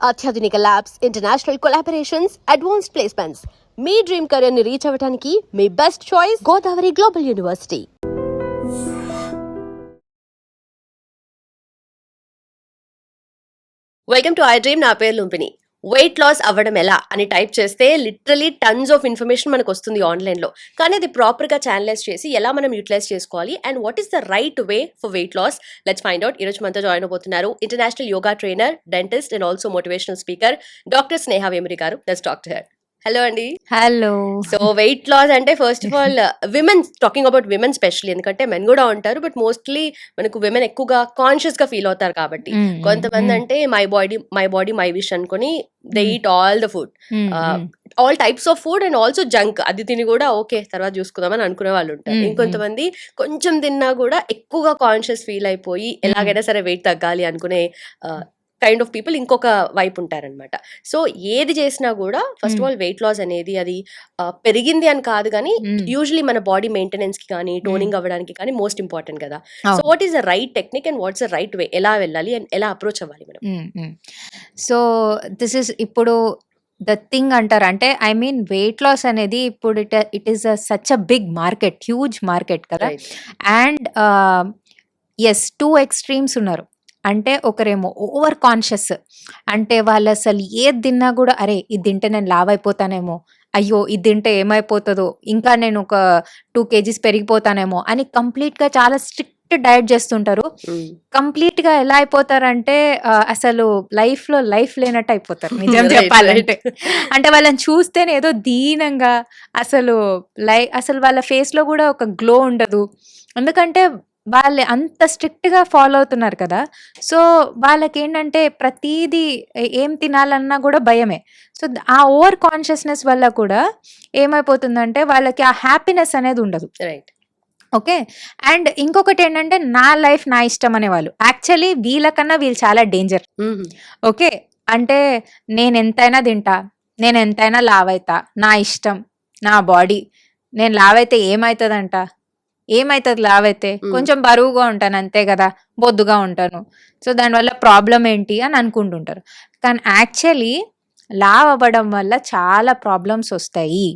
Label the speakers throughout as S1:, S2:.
S1: అత్యాధునిక labs, international collaborations, advanced placements. మీ dream career ని రీచ్ అవ్వడానికి మీ best choice Godavari global university. Welcome to iDream. నా పేరు లుంపిని. వెయిట్ లాస్ అవ్వడం ఎలా అని టైప్ చేస్తే లిటరలీ టన్స్ ఆఫ్ ఇన్ఫర్మేషన్ మనకు వస్తుంది ఆన్లైన్లో. కానీ అది ప్రాపర్గా ఛానలైజ్ చేసి ఎలా మనం యూటిలైజ్ చేసుకోవాలి and what is the right way for weight loss, let's find out. ఈరోజు మనతో జాయిన్ అవబోతున్నారు international yoga trainer, dentist and also motivational speaker doctor Sneha Vemuri garu. Let's talk to hello. హలో అండి.
S2: హలో.
S1: సో వెయిట్ లాస్ అంటే first of all women, talking about women specially, ఎందుకంటే men కూడా ఉంటారు but mostly మనకు విమెన్ ఎక్కువగా కాన్షియస్ గా ఫీల్ అవుతారు కాబట్టి. కొంతమంది అంటే మై బాడీ మై విష్ అనుకుని they eat all the food, all types of food and also junk. అది తిని కూడా ఓకే తర్వాత చూసుకుందామని అనుకునే వాళ్ళు ఉంటారు. ఇంకొంతమంది కొంచెం తిన్నా కూడా ఎక్కువగా కాన్షియస్ ఫీల్ అయిపోయి ఎలాగైనా సరే వెయిట్ తగ్గాలి అనుకునే కైండ్ ఆఫ్ పీపుల్ ఇంకొక వైపు ఉంటారనమాట. సో ఏది చేసినా కూడా first of all weight loss అనేది అది పెరిగింది అని కాదు, కానీ యూజువలీ మన బాడీ మెయింటెనెన్స్ కి కానీ టోనింగ్ అవ్వడానికి కానీ మోస్ట్ ఇంపార్టెంట్ కదా. So what is the right technique and what's the right way, ఎలా వెళ్ళాలి అండ్ ఎలా అప్రోచ్ అవ్వాలి మనం?
S2: సో దిస్ ఇస్ ఇప్పుడు ద థింగ్ అంటారు, అంటే ఐ మీన్ వెయిట్ లాస్ అనేది ఇప్పుడు it is such a big market, huge market కదా. అండ్ ఎస్, 2 ఎక్స్ట్రీమ్స్ ఉన్నారు. అంటే ఒకరేమో ఓవర్ కాన్షియస్, అంటే వాళ్ళు అసలు ఏది తిన్నా కూడా అరే ఇది తింటే నేను లావ్ అయిపోతానేమో, అయ్యో ఇది తింటే ఏమైపోతుందో, ఇంకా నేను ఒక 2 kgs పెరిగిపోతానేమో అని కంప్లీట్గా చాలా స్ట్రిక్ట్ డైట్ చేస్తుంటారు. కంప్లీట్గా ఎలా అయిపోతారంటే అసలు లైఫ్లో లైఫ్ లేనట్టు అయిపోతారు నిజం చెప్పాలంటే. అంటే వాళ్ళని చూస్తేనే ఏదో దీనంగా, అసలు అసలు వాళ్ళ ఫేస్లో కూడా ఒక గ్లో ఉండదు, ఎందుకంటే వాళ్ళు అంత స్ట్రిక్ట్గా ఫాలో అవుతున్నారు కదా. సో వాళ్ళకి ఏంటంటే ప్రతిదీ ఏం తినాలన్నా కూడా భయమే. సో ఆ ఓవర్ కాన్షియస్నెస్ వల్ల కూడా ఏమైపోతుందంటే వాళ్ళకి ఆ హ్యాపీనెస్ అనేది ఉండదు.
S1: రైట్.
S2: ఓకే. అండ్ ఇంకొకటి ఏంటంటే నా లైఫ్ నా ఇష్టం అనేవాళ్ళు, యాక్చువల్లీ వీళ్ళకన్నా వీళ్ళు చాలా డేంజర్. ఓకే. అంటే నేను ఎంతైనా తింటా, నేను ఎంతైనా లావ్ అవుతా, నా ఇష్టం, నా బాడీ, నేను లావ్ అయితే ఏమవుతుందంట, ఏమవుతుంది లావ్ అయితే, కొంచెం బరువుగా ఉంటాను అంతే కదా, బొద్దుగా ఉంటాను, సో దానివల్ల ప్రాబ్లం ఏంటి అని అనుకుంటుంటారు. కానీ యాక్చువల్లీ లావ్ అవ్వడం వల్ల చాలా ప్రాబ్లమ్స్ వస్తాయి.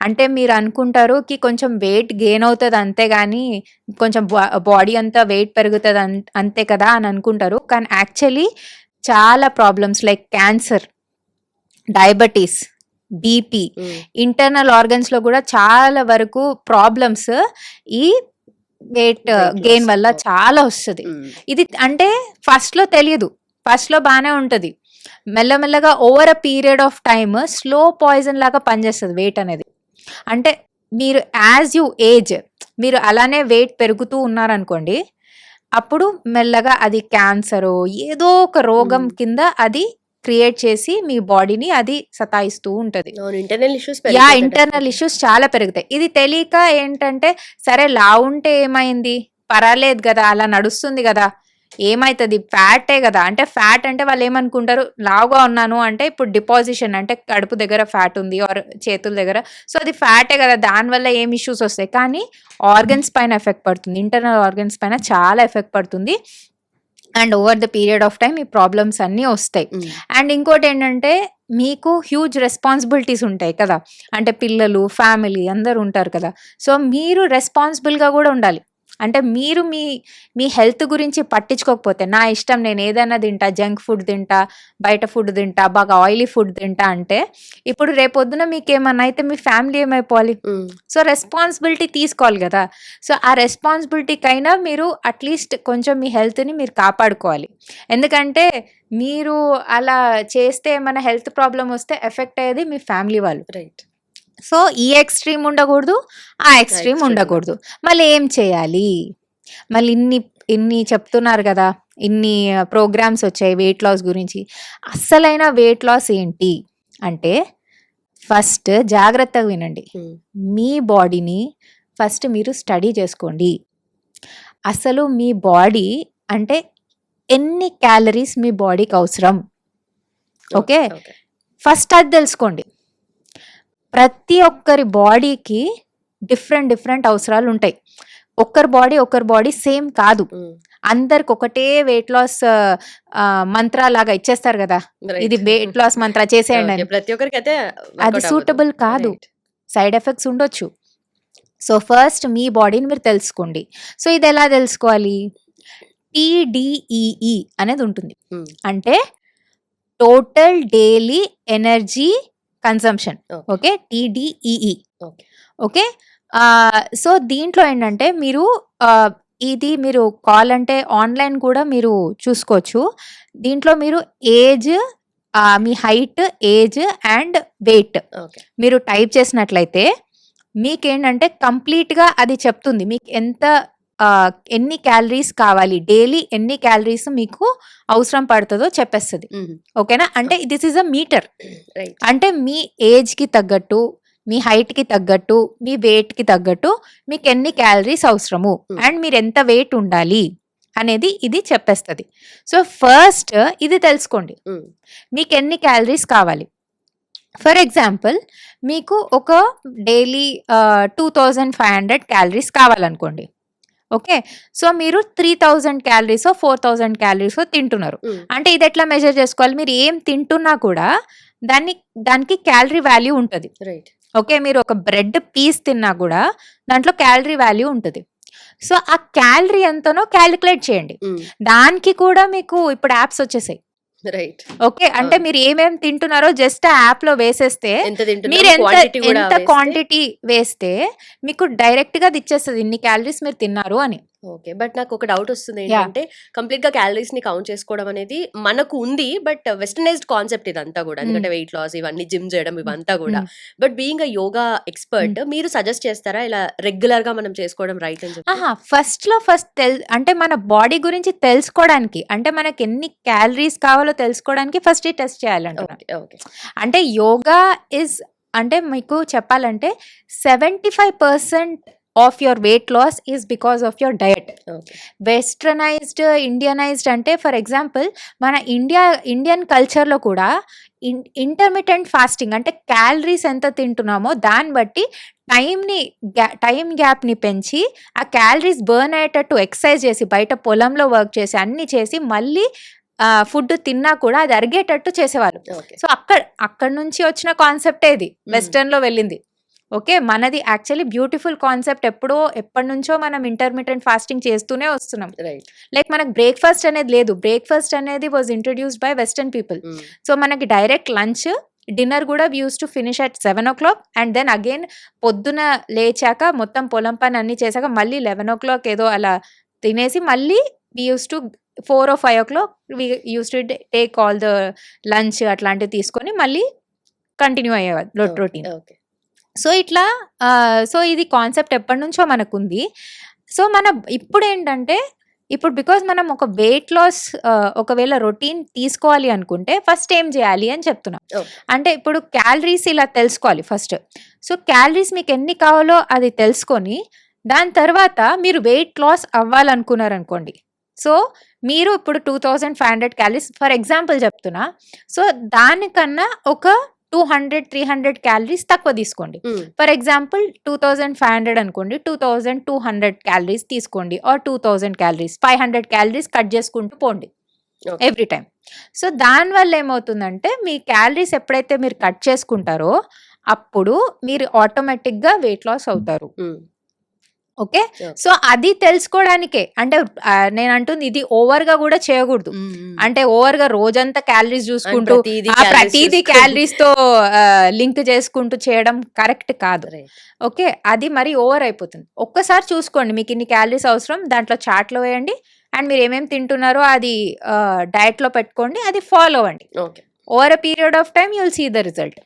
S2: అంటే మీరు అనుకుంటారు కి కొంచెం వెయిట్ గెయిన్ అవుతుంది అంతే, కానీ కొంచెం బాడీ అంతా వెయిట్ పెరుగుతుంది అంతే కదా అని అనుకుంటారు. కానీ యాక్చువల్లీ చాలా problems like cancer, diabetes, BP, internal organs లో కూడా చాలా వరకు ప్రాబ్లమ్స్ ఈ వెయిట్ గెయిన్ వల్ల చాలా వస్తుంది. ఇది అంటే ఫస్ట్ లో తెలియదు, ఫస్ట్ లో బాగానే ఉంటది, మెల్లమెల్లగా over a period of time slow poison లాగా పనిచేస్తుంది వెయిట్ అనేది. అంటే మీరు యాజ్ యూ ఏజ్, మీరు అలానే వెయిట్ పెరుగుతూ ఉన్నారనుకోండి, అప్పుడు మెల్లగా అది క్యాన్సర్ ఏదో ఒక రోగం కింద అది క్రియేట్ చేసి మీ బాడీని అది సతాయిస్తూ ఉంటది. ఇంటర్నల్ ఇష్యూస్ చాలా పెరుగుతాయి. ఇది తెలియక ఏంటంటే సరే లావు ఉంటే ఏమైంది, పర్వాలేదు కదా, అలా నడుస్తుంది కదా, ఏమైతుంది, ఫ్యాటే కదా. అంటే ఫ్యాట్ అంటే వాళ్ళు ఏమనుకుంటారు, లావుగా ఉన్నాను అంటే ఇప్పుడు డిపాజిషన్ అంటే కడుపు దగ్గర ఫ్యాట్ ఉంది ఆర్ చేతుల దగ్గర, సో అది ఫ్యాటే కదా, దానివల్ల ఏం ఇష్యూస్ వస్తాయి. కానీ ఆర్గన్స్ పైన ఎఫెక్ట్ పడుతుంది, ఇంటర్నల్ ఆర్గన్స్ పైన చాలా ఎఫెక్ట్ పడుతుంది. And over the period of time ఈ ప్రాబ్లమ్స్ అన్నీ వస్తాయి. అండ్ ఇంకోటి ఏంటంటే మీకు హ్యూజ్ రెస్పాన్సిబిలిటీస్ ఉంటాయి కదా, అంటే పిల్లలు, ఫ్యామిలీ అందరు ఉంటారు కదా. సో మీరు రెస్పాన్సిబుల్గా కూడా ఉండాలి. అంటే మీరు మీ హెల్త్ గురించి పట్టించుకోకపోతే, నా ఇష్టం నేను ఏదైనా తింటా, జంక్ ఫుడ్ తింటా, బయట ఫుడ్ తింటా, బాగా ఆయిలీ ఫుడ్ తింటా అంటే ఇప్పుడు రేపొద్దున మీకేమన్నా అయితే మీ ఫ్యామిలీ ఏమైపోవాలి. సో రెస్పాన్సిబిలిటీ తీసుకోవాలి కదా. సో ఆ రెస్పాన్సిబిలిటీకైనా మీరు అట్లీస్ట్ కొంచెం మీ హెల్త్ని మీరు కాపాడుకోవాలి. ఎందుకంటే మీరు అలా చేస్తే ఏమైనా హెల్త్ ప్రాబ్లం వస్తే ఎఫెక్ట్ అయ్యేది మీ ఫ్యామిలీ వాళ్ళు.
S1: రైట్.
S2: సో ఈ ఎక్స్ట్రీమ్ ఉండకూడదు, ఆ ఎక్స్ట్రీమ్ ఉండకూడదు. మళ్ళీ ఏం చేయాలి, మళ్ళీ ఇన్ని చెప్తున్నారు కదా, ఇన్ని ప్రోగ్రామ్స్ వచ్చాయి వెయిట్ లాస్ గురించి. అస్సలైన వెయిట్ లాస్ ఏంటి అంటే ఫస్ట్ జాగ్రత్తగా వినండి. మీ బాడీని ఫస్ట్ మీరు స్టడీ చేసుకోండి. అసలు మీ బాడీ అంటే ఎన్ని క్యాలరీస్ మీ బాడీకి అవసరం, ఓకే, ఫస్ట్ అది తెలుసుకోండి. ప్రతి ఒక్కరి బాడీకి డిఫరెంట్ అవసరాలు ఉంటాయి. ఒక్కరి బాడీ సేమ్ కాదు. అందరికి ఒకటే వెయిట్ లాస్ మంత్ర లాగా ఇచ్చేస్తారు కదా, ఇది వెయిట్ లాస్ మంత్ర చేసేయండి అని.
S1: ప్రతి ఒక్కరికి అయితే
S2: అది సూటబుల్ కాదు, సైడ్ ఎఫెక్ట్స్ ఉండొచ్చు. సో ఫస్ట్ మీ బాడీని మీరు తెలుసుకోండి. సో ఇది ఎలా తెలుసుకోవాలి? TDEE అనేది ఉంటుంది, అంటే total daily energy consumption. Okay, TDEE. Okay, so దీంట్లో ఏంటంటే మీరు ఇది మీరు కావాలంటే ఆన్లైన్ కూడా మీరు చూసుకోవచ్చు. దీంట్లో మీరు ఏజ్, మీ హైట్, ఏజ్ అండ్ వెయిట్ మీరు టైప్ చేసినట్లయితే మీకేంటంటే కంప్లీట్గా అది చెప్తుంది మీకు ఎన్ని క్యాలరీస్ కావాలి, డైలీ ఎన్ని క్యాలరీస్ మీకు అవసరం పడుతుందో చెప్పేస్తుంది. ఓకేనా? అంటే దిస్ ఈజ్ అ మీటర్. అంటే మీ ఏజ్కి తగ్గట్టు, మీ హైట్కి తగ్గట్టు, మీ వెయిట్కి తగ్గట్టు మీకు ఎన్ని క్యాలరీస్ అవసరము అండ్ మీరు ఎంత వెయిట్ ఉండాలి అనేది ఇది చెప్పేస్తుంది. సో ఫస్ట్ ఇది తెలుసుకోండి, మీకు ఎన్ని క్యాలరీస్ కావాలి. ఫర్ ఎగ్జాంపుల్ మీకు ఒక డైలీ 2500 క్యాలరీస్ కావాలనుకోండి. ఓకే, సో మీరు 3000 క్యాలరీస్ 4000 క్యాలరీస్ తింటున్నారు అంటే ఇది ఎట్లా మెజర్ చేసుకోవాలి? మీరు ఏం తింటున్నా కూడా దానికి క్యాలరీ వాల్యూ ఉంటుంది. ఓకే, మీరు ఒక బ్రెడ్ పీస్ తిన్నా కూడా దాంట్లో క్యాలరీ వాల్యూ ఉంటుంది. సో ఆ క్యాలరీ ఎంతనో క్యాలిక్యులేట్ చేయండి. దానికి కూడా మీకు ఇప్పుడు యాప్స్ వచ్చేసాయి. ఓకే, అంటే మీరు ఏమేమి తింటున్నారో జస్ట్ ఆ యాప్ లో వేసేస్తే మీరు ఎంత క్వాంటిటీ వేస్తే మీకు డైరెక్ట్ గా ఇచ్చేస్తుంది ఇన్ని క్యాలరీస్ మీరు తిన్నారు అని.
S1: ఓకే, బట్ నాకు ఒక డౌట్ వస్తుంది ఏంటంటే కంప్లీట్ గా క్యాలరీస్ ని కౌంట్ చేసుకోవడం అనేది మనకు ఉంది, బట్ వెస్టర్నైజ్డ్ కాన్సెప్ట్ ఇదంతా కూడా, ఎందుకంటే వెయిట్ లాస్ ఇవన్నీ జిమ్ చేయడం ఇవంతా కూడా. But being a yoga expert మీరు సజెస్ట్ చేస్తారా ఇలా రెగ్యులర్ గా మనం చేసుకోవడం రైట్ అని చెప్పి?
S2: ఫస్ట్ అంటే మన బాడీ గురించి తెలుసుకోవడానికి, అంటే మనకి ఎన్ని క్యాలరీస్ కావాలో తెలుసుకోవడానికి ఫస్ట్ ఈ టెస్ట్ చేయాలంటున్నా. అంటే యోగా ఇస్ అంటే మీకు చెప్పాలంటే 75% of your weight loss is because of your diet. Westernized, Indianized అంటే ఫర్ ఎగ్జాంపుల్ మన ఇండియన్ కల్చర్లో కూడా ఇంటర్మిటెంట్ ఫాస్టింగ్ అంటే క్యాలరీస్ ఎంత తింటున్నామో దాన్ని బట్టి టైం గ్యాప్ని పెంచి ఆ క్యాలరీస్ బర్న్ అయ్యేటట్టు ఎక్సర్సైజ్ చేసి బయట పొలంలో వర్క్ చేసి అన్ని చేసి మళ్ళీ ఫుడ్ తిన్నా కూడా అది అరిగేటట్టు చేసేవాళ్ళు. సో అక్కడ నుంచి వచ్చిన కాన్సెప్టే ఇది వెస్టర్న్ లో వెళ్ళింది. ఓకే, మనది యాక్చువల్లీ బ్యూటిఫుల్ కాన్సెప్ట్. ఎప్పటి నుంచో మనం ఇంటర్మిటెంట్ ఫాస్టింగ్ చేస్తూనే వస్తున్నాం. లైక్ మనకు బ్రేక్ఫాస్ట్ అనేది లేదు, బ్రేక్ఫాస్ట్ అనేది was introduced by western people. So మనకి డైరెక్ట్ లంచ్, డిన్నర్ కూడా we use to finish at 7 o'clock and then again పొద్దున లేచాక మొత్తం పొలం పని అన్ని చేశాక మళ్ళీ 11 o'clock ఏదో అలా తినేసి మళ్ళీ we use to 4 or 5 o'clock we use to take all the lunch అట్లాంటివి తీసుకొని మళ్ళీ కంటిన్యూ అయ్యేవారు రొటీన్. సో ఇట్లా సో ఇది కాన్సెప్ట్ ఎప్పటి నుంచో మనకుంది. సో ఇప్పుడు ఏంటంటే బికాజ్ మనం ఒక వెయిట్ లాస్ ఒకవేళ రొటీన్ తీసుకోవాలి అనుకుంటే ఫస్ట్ ఏం చేయాలి అని చెప్తున్నాం. అంటే ఇప్పుడు క్యాలరీస్ ఇలా తెలుసుకోవాలి ఫస్ట్. సో క్యాలరీస్ మీకు ఎన్ని కావాలో అది తెలుసుకొని దాని తర్వాత మీరు వెయిట్ లాస్ అవ్వాలనుకున్నారనుకోండి. సో మీరు ఇప్పుడు 2500 క్యాలరీస్ ఫర్ ఎగ్జాంపుల్ చెప్తున్నా. సో దానికన్నా ఒక 200-300 క్యాలరీస్ తక్కువ తీసుకోండి. ఫర్ ఎగ్జాంపుల్ 2500 అనుకోండి, 2200 క్యాలరీస్ తీసుకోండి ఆర్ 2000 క్యాలరీస్, 500 క్యాలరీస్ కట్ చేసుకుంటూ పోండి ఎవ్రీ టైం. సో దానివల్ల ఏమవుతుందంటే మీ క్యాలరీస్ ఎప్పుడైతే మీరు కట్ చేసుకుంటారో అప్పుడు మీరు ఆటోమేటిక్గా వెయిట్ లాస్ అవుతారు. ఓకే, సో అది తెలుసుకోవడానికే అంటే నేను అంటుంది ఇది ఓవర్ గా కూడా చేయకూడదు. అంటే ఓవర్ గా రోజంతా క్యాలరీస్ చూసుకుంటూ ప్రతిదీ క్యాలరీస్ తో లింక్ చేసుకుంటూ చేయడం కరెక్ట్ కాదు. ఓకే, అది మరి ఓవర్ అయిపోతుంది. ఒక్కసారి చూసుకోండి మీకు ఇన్ని క్యాలరీస్ అవసరం, దాంట్లో చార్ట్లో వేయండి అండ్ మీరు ఏమేమి తింటున్నారో అది డయట్ లో పెట్టుకోండి, అది ఫాలో అవ్వండి. Over a period of time you will see the result.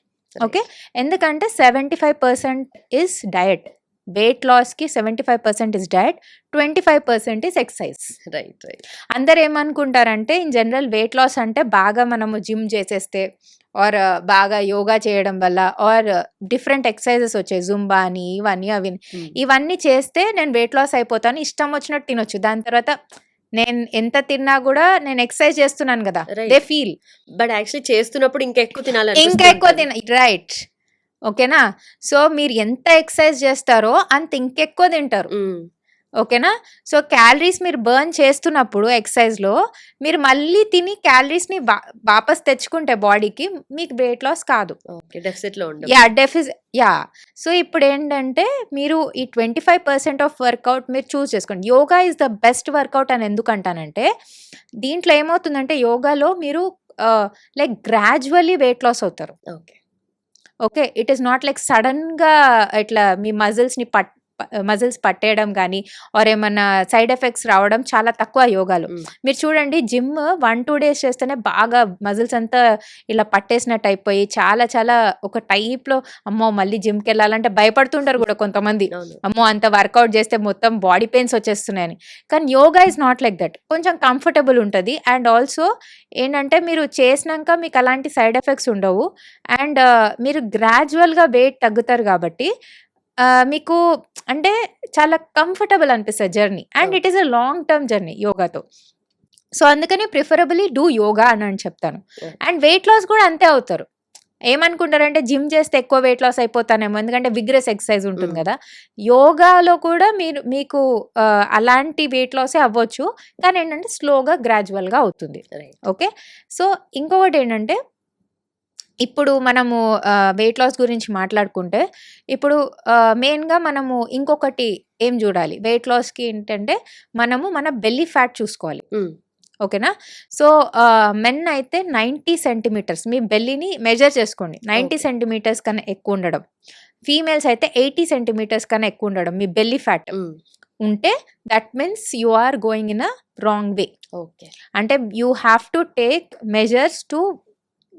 S2: Okay, ఎందుకంటే 75% ఇస్ డయట్. వెయిట్ లాస్ కి 75% ఇస్ డయట్, 25% ఇస్ ఎక్సర్సైజ్. అందరు ఏమనుకుంటారంటే ఇన్ జనరల్ వెయిట్ లాస్ అంటే బాగా మనము జిమ్ చేసేస్తే ఆర్ బాగా యోగా చేయడం వల్ల ఆర్ డిఫరెంట్ ఎక్సర్సైజెస్ వచ్చాయి, జుంబా అని ఇవన్నీ చేస్తే నేను వెయిట్ లాస్ అయిపోతాను, ఇష్టం వచ్చినట్టు తినొచ్చు, దాని తర్వాత నేను ఎంత తిన్నా కూడా నేను ఎక్సర్సైజ్ చేస్తున్నాను కదా దే ఫీల్.
S1: బట్ యాక్చువల్లీ చేస్తున్నప్పుడు ఇంకా ఎక్కువ
S2: తినాలి. రైట్, ఓకేనా? సో మీరు ఎంత ఎక్సర్సైజ్ చేస్తారో అంత ఇంకెక్కువ తింటారు. ఓకేనా? సో, క్యాలరీస్ మీరు బర్న్ చేస్తున్నప్పుడు ఎక్సర్సైజ్‌లో మీరు మళ్ళీ తిని క్యాలరీస్‌ని వాపస్ తెచ్చుకుంటే బాడీకి మీకు వెయిట్ లాస్ కాదు.
S1: ఓకే. డెఫిసిట్‌లో ఉండదు.
S2: యాహ్! సో, ఇప్పుడేంటంటే మీరు ఈ 25% ఆఫ్ వర్కౌట్ మీరు చూజ్ చేసుకోండి. Yoga is the best workout అని ఎందుకంటానంటే, దీంట్లో ఏమవుతుందంటే యోగాలో మీరు లైక్ గ్రాడ్యువల్లీ వెయిట్ లాస్ అవుతారు.
S1: Okay.
S2: Okay. It is not like సడెన్‌గా ఇట్లా మీ మజిల్స్ పట్టేయడం గానీ, ఆర్ ఏమన్నా సైడ్ ఎఫెక్ట్స్ రావడం చాలా తక్కువ యోగాలో.
S1: హ్మ్.
S2: మీరు చూడండి జిమ్ 1, 2 డేస్ చేస్తేనే బాగా మజిల్స్ అంతా ఇలా పట్టేసినట్టు అయిపోయి చాలా చాలా ఒక టైప్‌లో అమ్మో! మళ్ళీ జిమ్‌కెళ్ళాలంటే భయపడుతుంటారు గూడా కొంతమంది.
S1: అవును.
S2: అమ్మో! అంత వర్కౌట్ చేస్తే మొత్తం బాడీ పెయిన్స్ వచ్చేస్తున్నాయని. కానీ yoga is not like that. కొంచెం కంఫర్టబుల్ ఉంటది. అండ్ ఆల్సో ఏంటంటే మీరు చేసినంక మీకు అలాంటి సైడ్ ఎఫెక్ట్స్ ఉండవు. అండ్ మీరు గ్రాడ్యువల్‌గా వెయిట్ తగ్గుతారు కాబట్టి మీకు అంటే చాలా కంఫర్టబుల్ అనిపిస్తది journey. And
S1: okay.
S2: It is a long term journey యోగాతో. సో, అందుకని ప్రిఫరబుల్లీ డూ యోగా అని చెప్తాను.
S1: ఓకే.
S2: అండ్ వెయిట్ లాస్ కూడా అంతే అవుతారు. ఏమనుకుంటారంటే జిమ్ చేస్తే ఎక్కువ వెయిట్ లాస్ అయిపోతానేమో ఎందుకంటే విగ్రస్ ఎక్సర్సైజ్ ఉంటుంది
S1: హ్మ్.
S2: గదా! యోగాలో కూడా మీకు అలాంటి వెయిట్ లాసే అవ్వచ్చు. కానీ ఏంటంటే స్లోగా గ్రాడ్యువల్‌గా అవుతుంది.
S1: రైట్.
S2: ఓకే. సో, ఇంకొకటేంటంటే ఇప్పుడు మనము వెయిట్ లాస్ గురించి మాట్లాడుకుంటే, ఇప్పుడు మెయిన్‌గా మనము ఇంకొకటి ఏం జూడాలి? వెయిట్ లాస్‌కి ఏంటంటే, మనము మన బెల్లీ ఫ్యాట్ చూసుకోవాలి.
S1: హ్మ్.
S2: ఓకేనా? సో, మెన్ అయితే 90 సెంటీమీటర్స్ మీ బెల్లీని మెజర్ చేసుకోండి. 90
S1: ఓకే.
S2: సెంటీమీటర్స్ కన్నా ఎక్కువుండడం. ఫీమేల్స్ అయితే 80 సెంటీమీటర్స్ కన్నా ఎక్కువుండడం మీ బెల్లీ ఫ్యాట్
S1: హ్మ్.
S2: ఉంటే that means you are going in a wrong way.
S1: Okay.
S2: అంటే you have to take measures to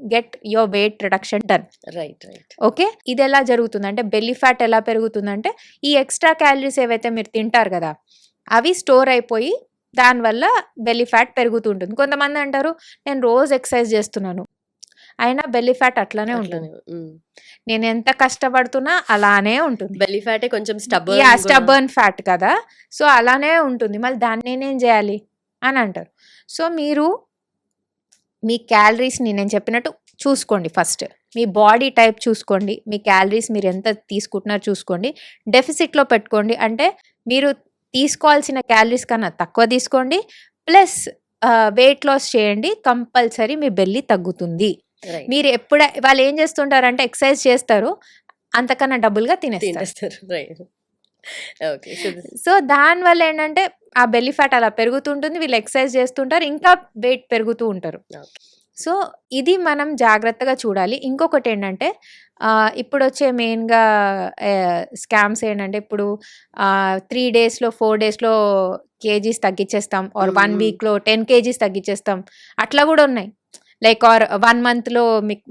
S2: get your weight reduction done.
S1: Right. Right.
S2: Okay. ఇదెలా జరుగుతుందంటే belly fat ఎలా పెరుగుతుందంటే, ఈ extra calories ఏవైతే మీరు తింటారు గదా! అవి స్టోర్ అయిపోయి దానివల్ల బెల్లీ ఫ్యాట్ పెరుగుతూ ఉంటుంది. కొంతమంది అంటారు, "నేను రోజు ఎక్సర్సైజ్ చేస్తున్నాను. అయినా బెల్లీ ఫ్యాట్ అట్లనే ఉంటుంది.
S1: అట్లనే. హ్మ్.
S2: నేనెంత కష్టపడుతున్నా అలానే ఉంటుంది."
S1: బెల్లీ ఫ్యాటే కొంచెం
S2: యాహ్!
S1: స్టబర్న్ గూడా.
S2: స్టబర్న్ ఫ్యాట్ కదా! సో, అలానే ఉంటుంది. మళ్ళీ దాన్ని నేనేం జేయాలి అని అంటారు. సో, మీరు మీ క్యాలరీస్‌ని నేను చెప్పినట్టు చూసుకోండి ఫస్ట్. మీ బాడీ టైప్ చూసుకోండి. మీ క్యాలరీస్ మీరెంత తీసుకుంటున్నారో చూసుకోండి. డెఫిసిట్‌లో పెట్టుకోండి. అంటే మీరు తీసుకోవాల్సిన క్యాలరీస్ కన్నా తక్కువ తీసుకోండి. ప్లస్ వెయిట్ లాస్ చేయండి. కంపల్సరీ మీ బెల్లీ తగ్గుతుంది.
S1: రైట్.
S2: మీరు వాళ్ళేం చేస్తుంటారంటే ఎక్సర్సైజ్ చేస్తారు. అంతకన్నా డబుల్‌గా తినేస్తారు.
S1: తినేస్తారు. రైట్. ఓకే. సో,
S2: సో, దానివల్ల ఏంటంటే ఆ బెల్లీ ఫ్యాట్ అలా పెరుగుతుంటుంది. వీళ్ళు ఎక్సర్సైజ్ చేస్తుంటారు. ఇంకా వెయిట్ పెరుగుతూ ఉంటారు.
S1: ఓకే.
S2: సో, ఇది మనం జాగ్రత్తగా చూడాలి. ఇంకొకటేంటంటే ఇప్పుడొచ్చే మెయిన్‌గా స్కామ్స్ ఏంటంటే ఇప్పుడు 3 డేస్‌లో, 4 డేస్‌లో కేజీస్ తగ్గిచ్చేస్తాం. ఆర్
S1: హ్మ్.
S2: 1
S1: హ్మ్.
S2: వీక్‌లో 10 కేజీస్ తగ్గిచ్చేస్తాం. అట్లా గూడా ఉన్నాయి. లైక్ ఆర్ 1 మంత్‌లో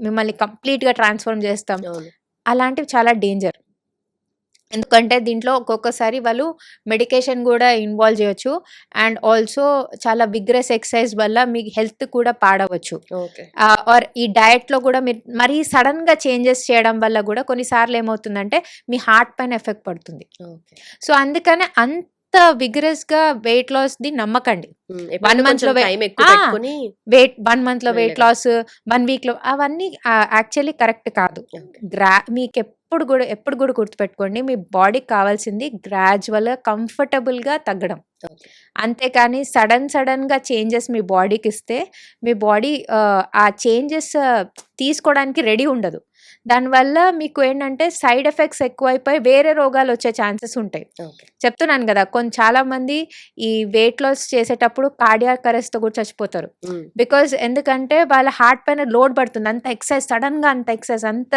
S2: మిమ్మల్ని కంప్లీట్‌గా ట్రాన్స్‌ఫార్మ్ చేస్తాం.
S1: అవును.
S2: అలాంటివి చాలా డేంజర్. ఎందుకంటే దీంట్లో ఒక్కొక్కసారి వాళ్ళు మెడికేషన్ గూడా ఇన్వాల్వ్ జేయొచ్చు. అండ్ ఆల్సో చాలా విగ్రస్ ఎక్సర్సైజ్ వల్ల మీ హెల్త్ కూడా పాడవచ్చు.
S1: ఓకే.
S2: ఆర్ ఈ డయట్‌లో గూడా మీరు మరీ సడెన్‌గా చేంజెస్ చేయడం వల్ల గూడా కొన్నిసార్లు ఏమవుతుందంటే మీ హార్ట్ పైన ఎఫెక్ట్ పడుతుంది.
S1: ఓకే.
S2: సో, అందుకనే అంత విగరస్‌గా వెయిట్ లాస్‌ది నమ్మకండి.
S1: హ్మ్.
S2: 1
S1: ఎప్పుడైనా
S2: మంత్‌లో
S1: కొంచెం టైం ఎక్కువ
S2: ఆ!
S1: పెట్టుకొని
S2: 1 మంత్‌లో వెయిట్
S1: వెళ్ళడం.
S2: లాస్, 1 వీక్‌లో అవన్నీ యాక్చువల్లీ కరెక్ట్ కాదు.
S1: ఓకే.
S2: ఎప్పుడు గూడా గుర్తుపెట్టుకోండి. మీ బాడీకి కావాల్సింది గ్రాడ్యువల్‌గా, కంఫర్టబుల్‌గా తగ్గడం.
S1: ఓకే.
S2: అంతేకాని సడెన్‌గా చేంజెస్ మీ బాడీకిస్తే మీ బాడీ ఆ చేంజెస్ తీసుకోవడానికి రెడీ ఉండదు. దానివల్ల మీకు ఏంటంటే సైడ్ ఎఫెక్ట్స్ ఎక్కువైపోయి వేరే రోగాలొచ్చే ఛాన్సెస్ ఉంటాయి.
S1: ఓకే.
S2: చెప్తున్నాను గదా! చాలామంది ఈ వెయిట్ లాస్ చేసేటప్పుడు కార్డియాక్ అరెస్ట్‌తో కూడా చచ్చిపోతారు.
S1: హ్మ్.
S2: బికాజ్ ఎందుకంటే వాళ్ళ హార్ట్ పైన లోడ్ పడుతుంది. అంత ఎక్సర్సైజ్ సడెన్‌గా అంత ఎక్సర్సైజ్ అంత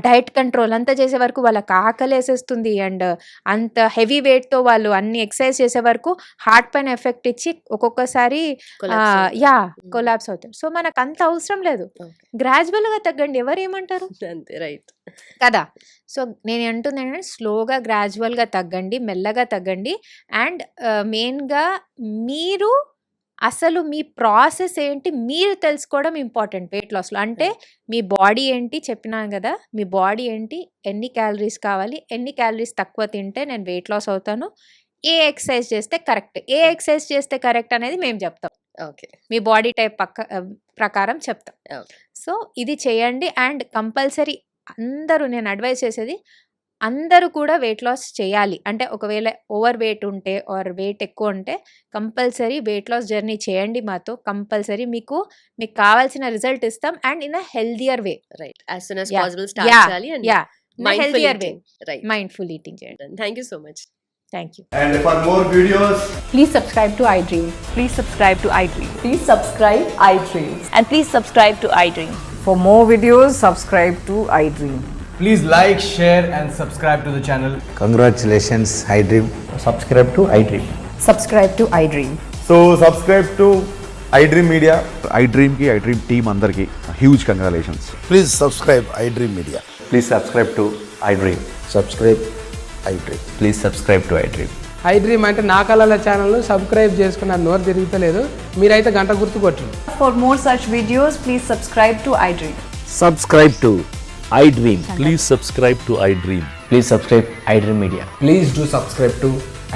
S2: డైట్ కంట్రోల్ అంతా చేసే వరకు వాళ్ళకి ఆకలేసేస్తుంది. అండ్ అంత హెవీ వెయిట్‌తో వాళ్ళు అన్ని ఎక్సర్సైజ్ చేసే వరకు హార్ట్ పైన ఎఫెక్ట్ ఇచ్చి ఒక్కొక్కసారి
S1: కొలాప్స్ అవుతారు.
S2: యాహ్!
S1: హ్మ్.
S2: కొలాప్స్ అవుతారు. సో, మనకంత అవసరం లేదు.
S1: ఓకే.
S2: గ్రాడ్యువల్‌గా తగ్గండి. ఎవరేమంటారు?
S1: అంతే. రైట్.
S2: కదా! సో, నేనంటుందేంటంటే స్లోగా, గ్రాడ్యువల్‌గా తగ్గండి. మెల్లగా తగ్గండి. అండ్ మెయిన్‌గా మీరు అసలు మీ ప్రాసెస్ ఏంటి మీరు తెలుసుకోవడం ఇంపార్టెంట్ వెయిట్ లాస్‌లో. అంటే
S1: రైట్.
S2: మీ బాడీ ఏంటి చెప్పినాను గదా! మీ బాడీ ఏంటి? ఎన్ని క్యాలరీస్ కావాలి? ఎన్ని క్యాలరీస్ తక్కువ తింటే నేను వెయిట్ లాస్ అవుతాను? ఏ ఎక్సర్సైజ్ చేస్తే కరెక్ట్? ఏ ఎక్సర్సైజ్ చేస్తే కరెక్ట్ అనేది మేము చెప్తాం.
S1: ఓకే.
S2: మీ బాడీ టైప్ ప్రకారం చెప్తాం.
S1: ఓకే.
S2: సో, ఇది చేయండి. అండ్ కంపల్సరీ అందరూ నేను అడ్వైస్ చేసేది అందరూ కూడా వెయిట్ లాస్ చేయాలి. అంటే ఒకవేళ ఓవర్ వెయిట్ ఉంటే ఆర్ వెయిట్ ఎక్కువ ఉంటే కంపల్సరీ వెయిట్ లాస్ జర్నీ చేయండి మాతో. కంపల్సరీ మీకు కావాల్సిన రిజల్ట్ ఇస్తాం and in a healthier way.
S1: Right. As soon as
S2: yeah!
S1: Possible start
S2: yeah!
S1: చేయాలి and
S2: yeah! In a
S1: mindful
S2: healthier way.
S1: Eating. Right.
S2: Mindful eating చేయండి.
S1: Thank you so much.
S2: Thank you.
S3: And for more videos,
S4: Please subscribe to iDream.
S5: Please subscribe to iDream.
S4: Please subscribe iDream.
S5: And please subscribe to iDream.
S4: For more videos, subscribe to iDream.
S3: please like, share, and subscribe to the channel.
S6: Congratulations, iDream.
S7: subscribe to iDream.
S4: Subscribe to iDream.
S3: So subscribe to iDream Media.
S8: iDream ki iDream team andarki huge congratulations.
S6: Please subscribe iDream Media.
S7: Please subscribe to iDream.
S6: Subscribe iDream.
S7: Please subscribe to iDream.
S9: iDream అంటే నా కళల ఛానల్ను subscribe చేసుకున్న నోరు తిరుగుతలేదు. మీరైతే గంట గుర్తు కొట్టండి.
S4: For more such videos, please subscribe to iDream.
S7: Subscribe to iDream.
S10: Please subscribe to iDream.
S7: Please subscribe iDream Media.
S3: Please do subscribe to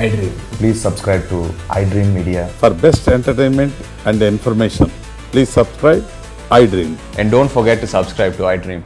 S3: iDream.
S7: Please subscribe to iDream Media.
S8: For best entertainment and information, please subscribe iDream.
S7: And don't forget to subscribe to iDream.